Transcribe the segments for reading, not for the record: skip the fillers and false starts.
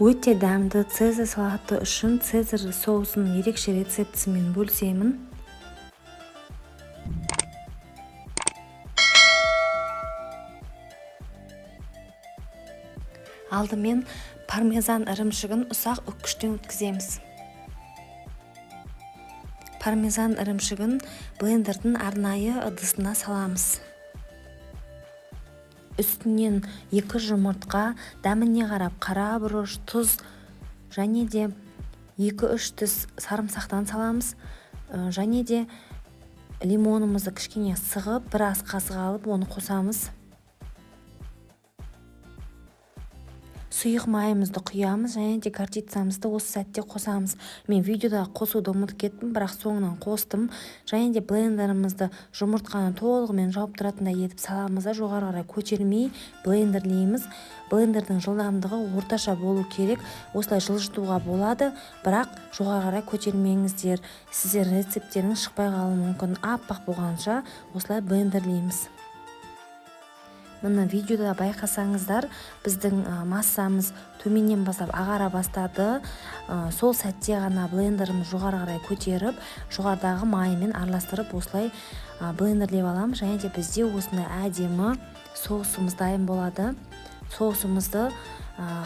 Өте дәмді цезарь салаты үшін цезарь соусының ерекше рецептісімен бөлісемін. Алдымен пармезан ірімшігін ұсақ үккіштен өткіземіз. Пармезан ірімшігін блендердің арнайы ыдысына саламыз. Үстінен 2 жұмыртқа, дәміне қарап қара бұрыш, тұз және де 2-3 тіс сарымсақтан саламыз. Және де лимонымызды кішкене сығып, бір ас қасық алып, оны қосамыз. Сұйық майымызды құямыз және де горчицамызды осы сәтте қосамыз. Мен видеода қосуды ұмытып кеттім, бірақ соңынан қостым. Және де блендерімізді жұмыртқаны толығымен жауып тұратындай етіп саламыз да жоғары қарай көтермей блендерлейміз. Блендердің жылдамдығы орташа болу керек. Осылай жылжытуға болады, бірақ жоғары қарай көтермеңіздер. Сіздер рецептеріңіз шықпай қалуы мүмкін. Аппақ болғанша осылай блендерлейміз. Мына видеода байқасаңыздар, біздің массамыз төменнен бастап ағара бастады. Сол сәтте ғана блендеріміз жоғары қарай көтеріп, жоғарыдағы майымен араластырып, осылай блендерлеп аламыз. Және де бізде осындай әдемі соусымыз дайын болады. Соусымызды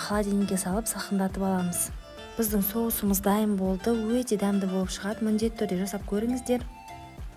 холодильникке салып салқындатып аламыз. Біздің соусымыз дайын болды. Өте дәмді болып шығады. Міндетті түрде жасап көріңіздер.